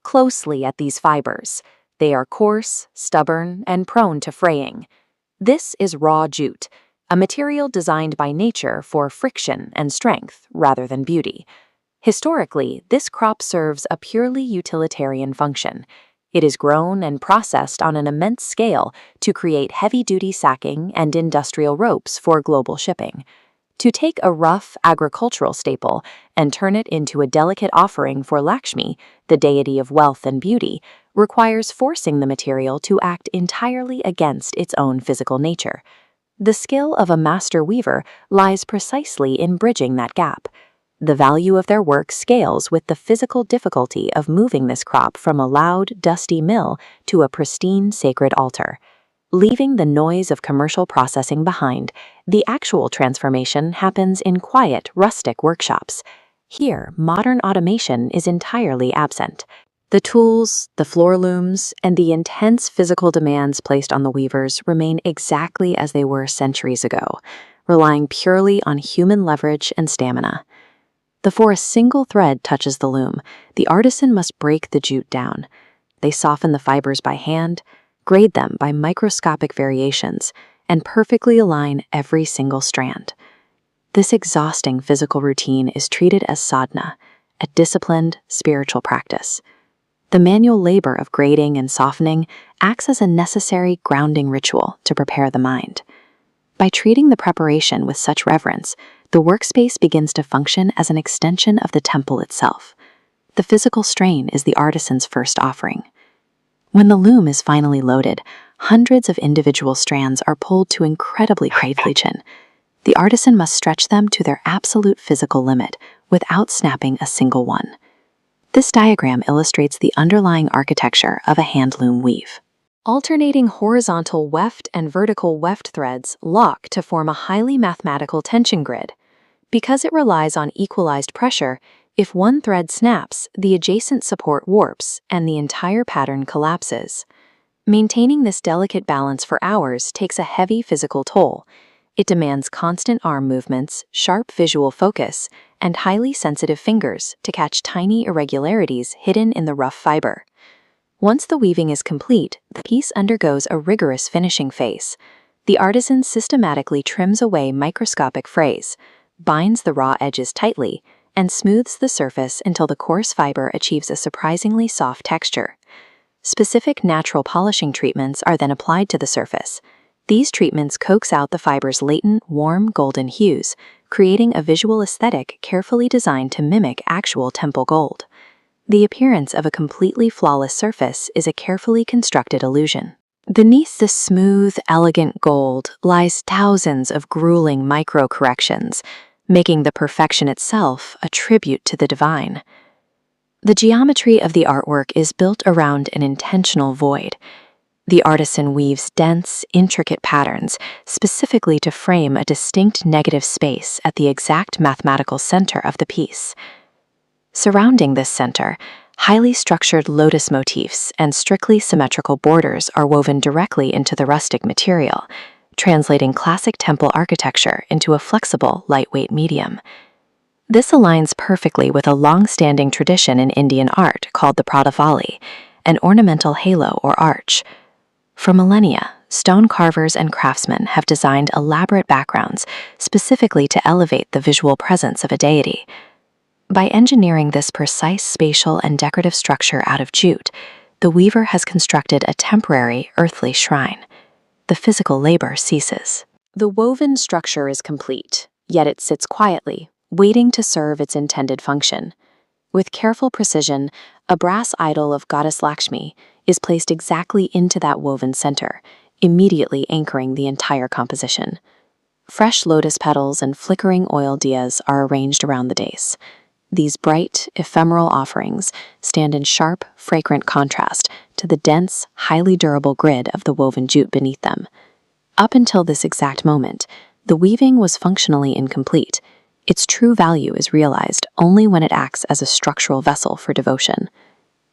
closely at these fibers. They are coarse, stubborn, and prone to fraying. This is raw jute, a material designed by nature for friction and strength rather than beauty. Historically, this crop serves a purely utilitarian function. It is grown and processed on an immense scale to create heavy-duty sacking and industrial ropes for global shipping. To take a rough agricultural staple and turn it into a delicate offering for Lakshmi, the deity of wealth and beauty, requires forcing the material to act entirely against its own physical nature. The skill of a master weaver lies precisely in bridging that gap. The value of their work scales with the physical difficulty of moving this crop from a loud, dusty mill to a pristine, sacred altar. Leaving the noise of commercial processing behind, the actual transformation happens in quiet, rustic workshops. Here, modern automation is entirely absent. The tools, the floor looms, and the intense physical demands placed on the weavers remain exactly as they were centuries ago, relying purely on human leverage and stamina. Before a single thread touches the loom, the artisan must break the jute down. They soften the fibers by hand, grade them by microscopic variations, and perfectly align every single strand. This exhausting physical routine is treated as sadhana, a disciplined, spiritual practice. The manual labor of grading and softening acts as a necessary grounding ritual to prepare the mind. By treating the preparation with such reverence, the workspace begins to function as an extension of the temple itself. The physical strain is the artisan's first offering. When the loom is finally loaded, hundreds of individual strands are pulled to incredibly great precision. The artisan must stretch them to their absolute physical limit without snapping a single one. This diagram illustrates the underlying architecture of a hand loom weave. Alternating horizontal weft and vertical weft threads lock to form a highly mathematical tension grid. Because it relies on equalized pressure, if one thread snaps, the adjacent support warps and the entire pattern collapses. Maintaining this delicate balance for hours takes a heavy physical toll. It demands constant arm movements, sharp visual focus, and highly sensitive fingers to catch tiny irregularities hidden in the rough fiber. Once the weaving is complete, the piece undergoes a rigorous finishing phase. The artisan systematically trims away microscopic frays, binds the raw edges tightly, and smooths the surface until the coarse fiber achieves a surprisingly soft texture. Specific natural polishing treatments are then applied to the surface. These treatments coax out the fiber's latent, warm, golden hues, creating a visual aesthetic carefully designed to mimic actual temple gold. The appearance of a completely flawless surface is a carefully constructed illusion. Beneath the smooth, elegant gold lies thousands of grueling micro-corrections, making the perfection itself a tribute to the divine. The geometry of the artwork is built around an intentional void. The artisan weaves dense, intricate patterns specifically to frame a distinct negative space at the exact mathematical center of the piece. Surrounding this center, highly structured lotus motifs and strictly symmetrical borders are woven directly into the rustic material, translating classic temple architecture into a flexible, lightweight medium. This aligns perfectly with a long-standing tradition in Indian art called the Pradavali, an ornamental halo or arch. For millennia, stone carvers and craftsmen have designed elaborate backgrounds specifically to elevate the visual presence of a deity. By engineering this precise spatial and decorative structure out of jute, the weaver has constructed a temporary, earthly shrine. The physical labor ceases. The woven structure is complete, yet it sits quietly, waiting to serve its intended function. With careful precision, a brass idol of goddess Lakshmi is placed exactly into that woven center, immediately anchoring the entire composition. Fresh lotus petals and flickering oil diyas are arranged around the dais. These bright, ephemeral offerings stand in sharp, fragrant contrast to the dense, highly durable grid of the woven jute beneath them. Up until this exact moment, the weaving was functionally incomplete. Its true value is realized only when it acts as a structural vessel for devotion.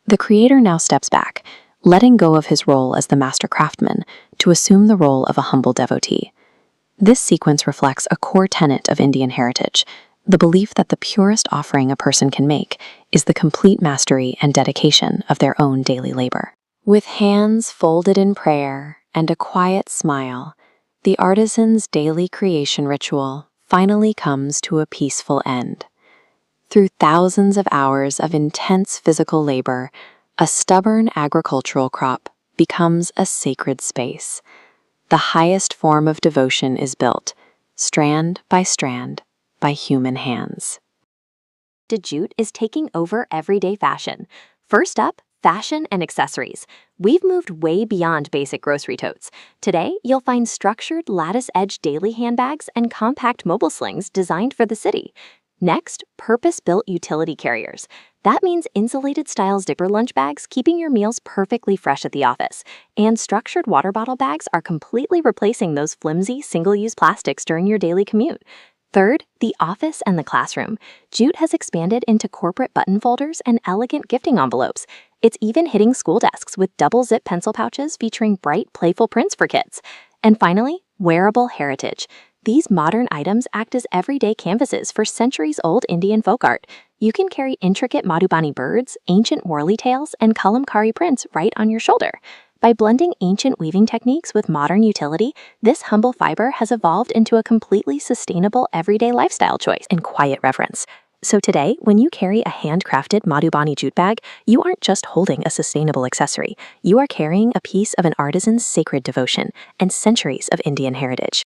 The creator now steps back, letting go of his role as the master craftsman to assume the role of a humble devotee. This sequence reflects a core tenet of Indian heritage: the belief that the purest offering a person can make is the complete mastery and dedication of their own daily labor. With hands folded in prayer and a quiet smile, the artisan's daily creation ritual finally comes to a peaceful end. Through thousands of hours of intense physical labor, a stubborn agricultural crop becomes a sacred space. The highest form of devotion is built, strand by human hands. Jute is taking over everyday fashion. First up, fashion and accessories. We've moved way beyond basic grocery totes. Today, you'll find structured lattice-edge daily handbags and compact mobile slings designed for the city. Next, purpose-built utility carriers. That means insulated-style zipper lunch bags keeping your meals perfectly fresh at the office. And structured water bottle bags are completely replacing those flimsy, single-use plastics during your daily commute. Third, the office and the classroom. Jute has expanded into corporate button folders and elegant gifting envelopes. It's even hitting school desks with double-zip pencil pouches featuring bright, playful prints for kids. And finally, wearable heritage. These modern items act as everyday canvases for centuries-old Indian folk art. You can carry intricate Madhubani birds, ancient Worli tales, and Kalamkari prints right on your shoulder. By blending ancient weaving techniques with modern utility, this humble fiber has evolved into a completely sustainable everyday lifestyle choice and quiet reverence. So today, when you carry a handcrafted Madhubani jute bag, you aren't just holding a sustainable accessory. You are carrying a piece of an artisan's sacred devotion and centuries of Indian heritage.